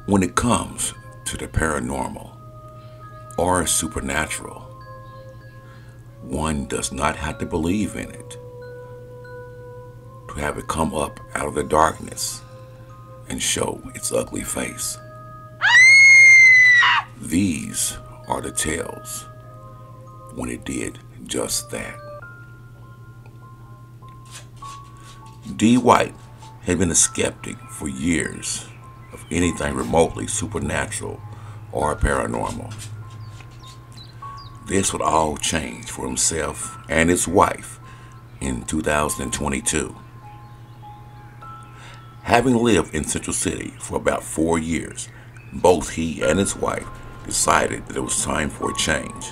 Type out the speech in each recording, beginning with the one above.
When it comes to the paranormal or supernatural, one does not have to believe in it to have it come up out of the darkness and show its ugly face. These are the tales when it did just that. D. White had been a skeptic for years of anything remotely supernatural or paranormal. This would all change for himself and his wife in 2022. Having lived in Central City for about 4 years, both he and his wife decided that it was time for a change.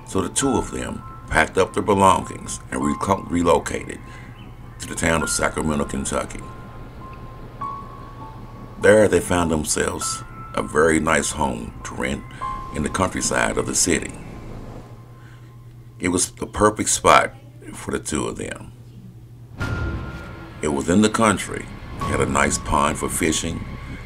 So the two of them packed up their belongings and relocated to the town of Sacramento, Kentucky. There they found themselves a very nice home to rent in the countryside of the city. It was the perfect spot for the two of them. It was in the country, had a nice pond for fishing,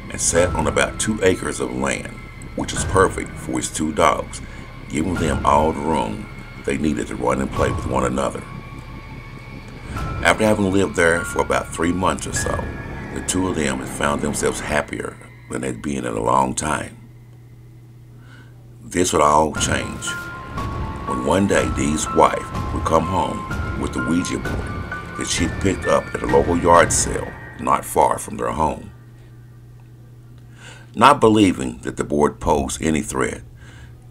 and sat on about 2 acres of land, which was perfect for his 2 dogs, giving them all the room they needed to run and play with one another. After having lived there for about 3 months or so, the two of them had found themselves happier than they'd been in a long time. This would all change when one day Dee's wife would come home with the Ouija board that she'd picked up at a local yard sale not far from their home. Not believing that the board posed any threat,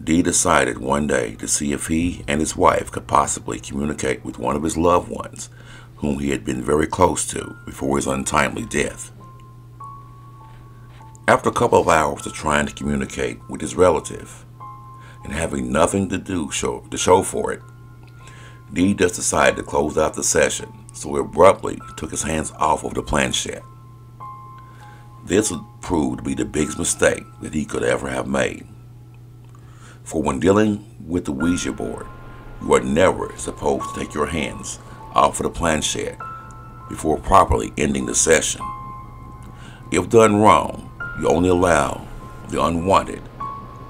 Dee decided one day to see if he and his wife could possibly communicate with one of his loved ones whom he had been very close to before his untimely death. After a couple of hours of trying to communicate with his relative and having nothing to show for it, Dee just decided to close out the session, so he abruptly took his hands off of the planchette. This would prove to be the biggest mistake that he could ever have made. For when dealing with the Ouija board, you are never supposed to take your hands off of the planchette before properly ending the session. If done wrong, you only allow the unwanted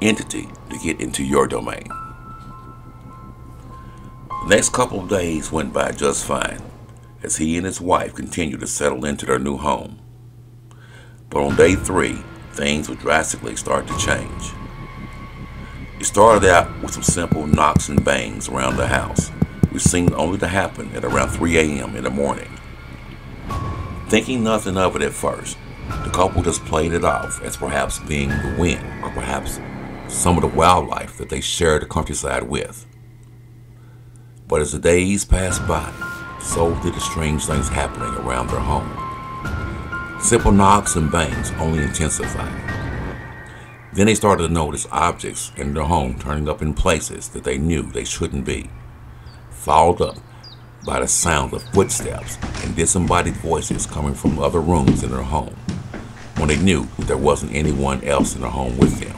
entity to get into your domain. The next couple of days went by just fine as he and his wife continued to settle into their new home. But on day 3, things would drastically start to change. It started out with some simple knocks and bangs around the house, which seemed only to happen at around 3 a.m. in the morning. Thinking nothing of it at first, the couple just played it off as perhaps being the wind or perhaps some of the wildlife that they shared the countryside with. But as the days passed by, so did the strange things happening around their home. Simple knocks and bangs only intensified. Then they started to notice objects in their home turning up in places that they knew they shouldn't be, followed up by the sound of footsteps and disembodied voices coming from other rooms in their home when they knew that there wasn't anyone else in their home with them.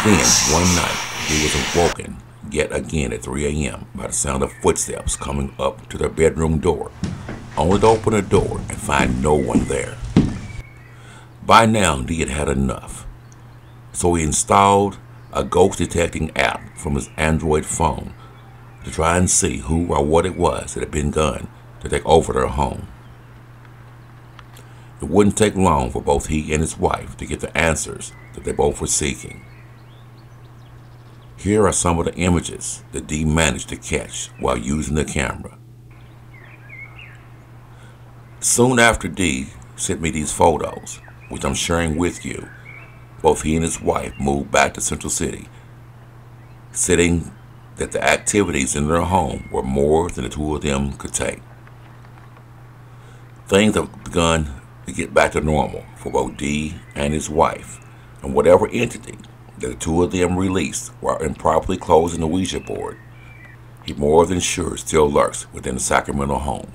Then, one night, he was awoken yet again at 3 a.m. by the sound of footsteps coming up to their bedroom door, only to open the door and find no one there. By now, he had had enough, so he installed a ghost detecting app from his Android phone to try and see who or what it was that had been done to take over their home. It wouldn't take long for both he and his wife to get the answers that they both were seeking. Here are some of the images that Dee managed to catch while using the camera. Soon after Dee sent me these photos, which I'm sharing with you, both he and his wife moved back to Central City, stating that the activities in their home were more than the two of them could take. Things have begun to get back to normal for both Dee and his wife, and whatever entity that the two of them released while improperly closing the Ouija board, he more than sure still lurks within the Sacramento home.